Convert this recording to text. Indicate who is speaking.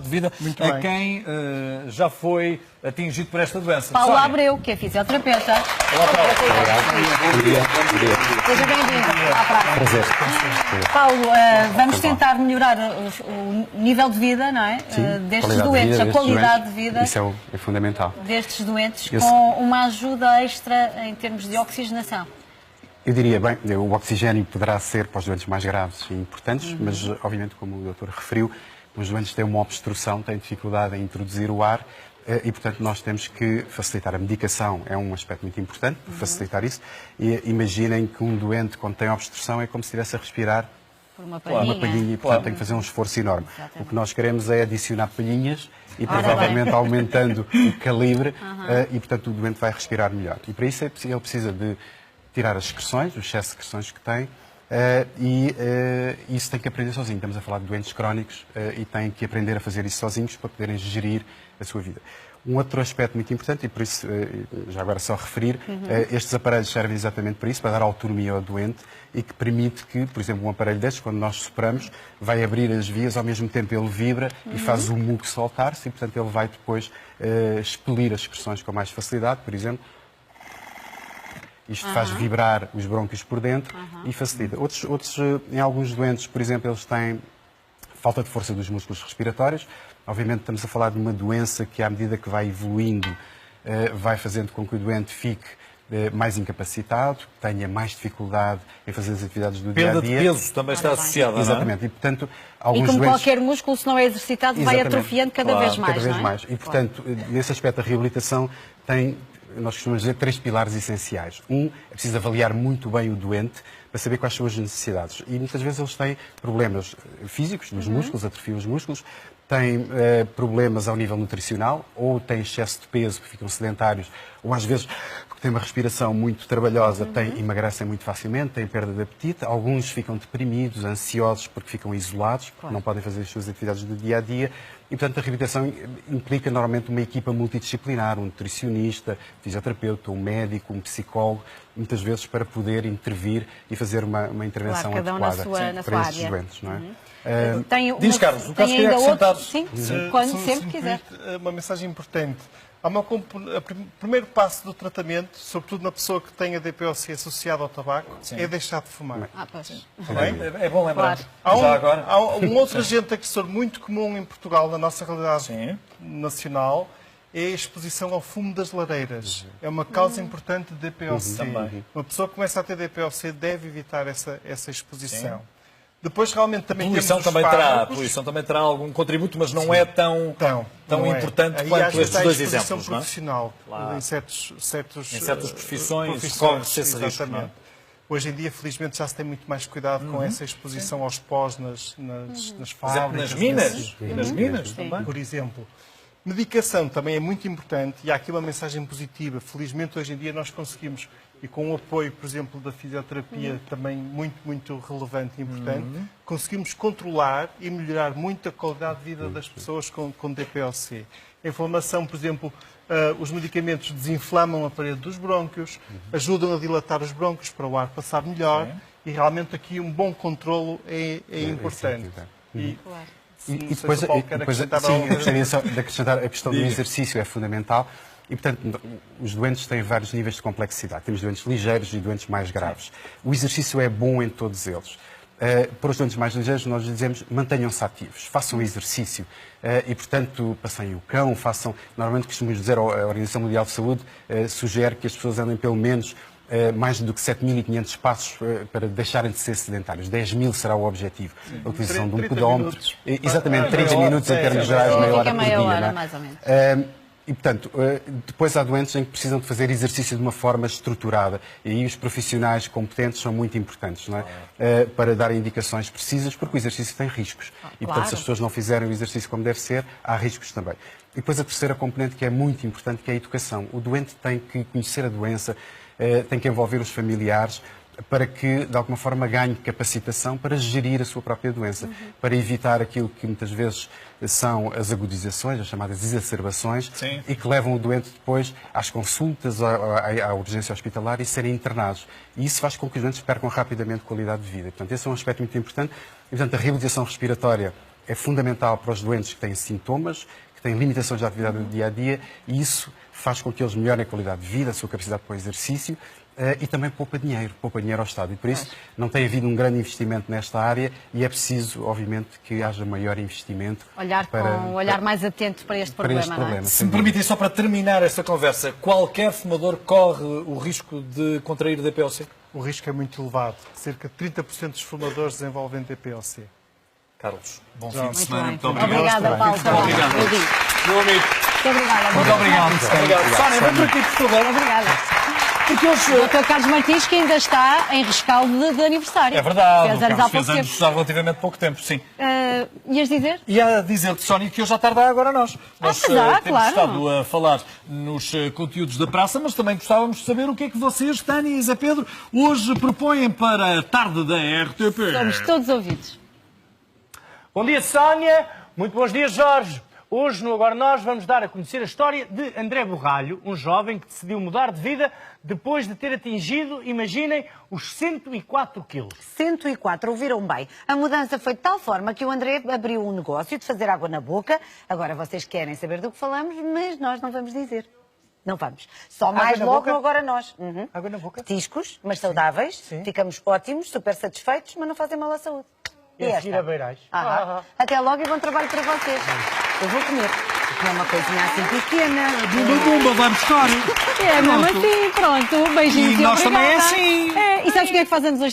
Speaker 1: qualidade de vida a quem já foi atingido por esta doença.
Speaker 2: Paulo Abreu, que é fisioterapeuta.
Speaker 1: Olá, Paulo.
Speaker 3: Bom dia.
Speaker 2: Seja bem-vindo à praia.
Speaker 3: Prazer.
Speaker 2: Paulo, vamos tentar melhorar o nível de vida, não é? Destes doentes, a qualidade de vida.
Speaker 3: Isso é fundamental.
Speaker 2: Destes doentes, com uma ajuda extra em termos de oxigenação.
Speaker 3: Eu diria, bem, o oxigênio poderá ser para os doentes mais graves e importantes, mas, obviamente, como o doutor referiu, os doentes têm uma obstrução, têm dificuldade em introduzir o ar e, portanto, nós temos que facilitar. A medicação é um aspecto muito importante para facilitar isso. E imaginem que um doente, quando tem obstrução, é como se estivesse a respirar
Speaker 2: por uma palhinha
Speaker 3: e, portanto, tem que fazer um esforço enorme. Exatamente. O que nós queremos é adicionar palhinhas e, provavelmente, aumentando o calibre e, portanto, o doente vai respirar melhor. E, para isso, ele precisa de tirar as secreções, o excesso de secreções que tem, e isso tem que aprender sozinho. Estamos a falar de doentes crónicos e têm que aprender a fazer isso sozinhos para poderem gerir a sua vida. Um outro aspecto muito importante, e por isso, já agora só referir, estes aparelhos servem exatamente para isso, para dar autonomia ao doente e que permite que, por exemplo, um aparelho destes, quando nós sopramos, vai abrir as vias, ao mesmo tempo ele vibra e faz o muco soltar-se e, portanto, ele vai depois expelir as secreções com mais facilidade, por exemplo. Isto faz vibrar os brônquios por dentro e facilita. Outros, em alguns doentes, por exemplo, eles têm falta de força dos músculos respiratórios. Obviamente estamos a falar de uma doença que, à medida que vai evoluindo, vai fazendo com que o doente fique mais incapacitado, tenha mais dificuldade em fazer as atividades do dia a dia.
Speaker 1: Perda de peso também está associada,
Speaker 3: exatamente.
Speaker 1: Não é?
Speaker 3: E, portanto, alguns
Speaker 2: como
Speaker 3: doentes...
Speaker 2: qualquer músculo, se não é exercitado, vai atrofiando cada vez mais.
Speaker 3: Cada vez mais. E, portanto, nesse aspecto, a reabilitação tem... Nós costumamos dizer 3 pilares essenciais. É preciso avaliar muito bem o doente para saber quais são as necessidades. E muitas vezes eles têm problemas físicos dos músculos, atrofiam os músculos, têm problemas ao nível nutricional, ou têm excesso de peso, porque ficam sedentários, ou às vezes, porque têm uma respiração muito trabalhosa, emagrecem muito facilmente, têm perda de apetite. Alguns ficam deprimidos, ansiosos, porque ficam isolados, porque não podem fazer as suas atividades do dia a dia. E, portanto, a reabilitação implica normalmente uma equipa multidisciplinar, um nutricionista, fisioterapeuta, um médico, um psicólogo, muitas vezes para poder intervir e fazer uma intervenção
Speaker 2: cada um
Speaker 3: adequada
Speaker 2: na
Speaker 3: para
Speaker 2: sua
Speaker 3: esses
Speaker 2: área.
Speaker 3: doentes, não é?
Speaker 1: Diz, Carlos, o caso queria acrescentar...
Speaker 2: Sim, quando sempre quiser.
Speaker 4: Uma mensagem importante. O primeiro passo do tratamento, sobretudo na pessoa que tem a DPOC associada ao tabaco, é deixar de fumar.
Speaker 2: Pois.
Speaker 1: É bom lembrar.
Speaker 2: Claro.
Speaker 4: Há um outro agente agressor muito comum em Portugal, na nossa realidade nacional, é a exposição ao fumo das lareiras. É uma causa importante de DPOC. Uma pessoa que começa a ter DPOC deve evitar essa exposição. Depois, realmente, também
Speaker 1: a poluição também terá algum contributo, mas não é tão importante quanto estes dois exemplos, não é?
Speaker 4: Profissional,
Speaker 1: claro.
Speaker 4: Em certas
Speaker 1: profissões corre-se esse risco, não é?
Speaker 4: Hoje em dia, felizmente, já se tem muito mais cuidado com essa exposição aos pós nas fábricas.
Speaker 1: Nas minas. E nas minas também.
Speaker 4: Por exemplo. Medicação também é muito importante e há aqui uma mensagem positiva. Felizmente, hoje em dia, nós conseguimos, e com o apoio, por exemplo, da fisioterapia, também muito, muito relevante e importante, conseguimos controlar e melhorar muito a qualidade de vida das pessoas com DPOC. A inflamação, por exemplo, os medicamentos desinflamam a parede dos brônquios, ajudam a dilatar os brônquios para o ar passar melhor e realmente aqui um bom controlo é importante.
Speaker 3: E depois eu gostaria só de acrescentar a questão do exercício, é fundamental. E, portanto, os doentes têm vários níveis de complexidade. Temos doentes ligeiros e doentes mais graves. O exercício é bom em todos eles. Para os doentes mais ligeiros, nós dizemos mantenham-se ativos, façam exercício e, portanto, passeiem o cão, Normalmente costumamos dizer, a Organização Mundial de Saúde sugere que as pessoas andem pelo menos mais do que 7.500 passos para deixarem de ser sedentários. 10.000 será o objetivo. A utilização de um pedómetro. Exatamente, 30 minutos em termos gerais, meia hora por dia.
Speaker 2: Mais ou menos.
Speaker 3: E, portanto, depois há doentes em que precisam de fazer exercício de uma forma estruturada. E aí os profissionais competentes são muito importantes, não é? Para dar indicações precisas, porque o exercício tem riscos. E, portanto, se as pessoas não fizerem o exercício como deve ser, há riscos também. E depois a terceira componente que é muito importante, que é a educação. O doente tem que conhecer a doença, tem que envolver os familiares, para que, de alguma forma, ganhe capacitação para gerir a sua própria doença, para evitar aquilo que muitas vezes são as agudizações, as chamadas exacerbações, e que levam o doente depois às consultas, à urgência hospitalar e serem internados. E isso faz com que os doentes percam rapidamente qualidade de vida. Portanto, esse é um aspecto muito importante. E, portanto, a reabilitação respiratória é fundamental para os doentes que têm sintomas, que têm limitações da atividade do dia-a-dia, e isso faz com que eles melhorem a qualidade de vida, a sua capacidade para o exercício, e também poupa dinheiro ao Estado. E por isso não tem havido um grande investimento nesta área e é preciso, obviamente, que haja maior investimento.
Speaker 2: Com um olhar mais atento para este problema.
Speaker 1: Se me permitem, só para terminar esta conversa, qualquer fumador corre o risco de contrair DPOC?
Speaker 4: O risco é muito elevado. Cerca de 30% dos fumadores desenvolvem DPOC.
Speaker 1: Carlos, bom fim de semana. Muito obrigado.
Speaker 2: Obrigada, Paulo.
Speaker 1: Muito obrigado. Meu amigo.
Speaker 2: Muito obrigada.
Speaker 1: Muito obrigado. Sónia, vem por aqui, por favor.
Speaker 2: Obrigada.
Speaker 1: Porque hoje...
Speaker 2: O Dr. Carlos Martins, que ainda está em rescaldo de aniversário.
Speaker 1: É verdade,
Speaker 2: fez anos há pouco tempo.
Speaker 1: Há relativamente pouco tempo, sim.
Speaker 2: Ias dizer?
Speaker 1: Ia dizer-te, Sónia, que hoje já tarde agora nós. Nós temos estado a falar nos conteúdos da praça, mas também gostávamos de saber o que é que vocês, Tânia e Zé Pedro, hoje propõem para a tarde da RTP.
Speaker 2: Somos todos ouvidos.
Speaker 5: Bom dia, Sónia. Muito bons dias, Jorge. Hoje, no Agora Nós, vamos dar a conhecer a história de André Borralho, um jovem que decidiu mudar de vida depois de ter atingido, imaginem, os 104 quilos.
Speaker 6: 104, ouviram bem. A mudança foi de tal forma que o André abriu um negócio de fazer água na boca. Agora vocês querem saber do que falamos, mas nós não vamos dizer. Não vamos. Só mais logo no Agora Nós.
Speaker 5: Água na boca?
Speaker 6: Petiscos, mas saudáveis. Sim. Ficamos ótimos, super satisfeitos, mas não fazem mal à saúde.
Speaker 5: E a seguir a Beirais.
Speaker 6: Até logo e bom trabalho para vocês. Eu vou comer. Porque é uma coisinha assim pequena.
Speaker 1: Bumba, vai buscar.
Speaker 2: É mesmo assim, pronto. Beijinhos
Speaker 1: e nós também é assim.
Speaker 2: E sabes o que é que fazemos hoje?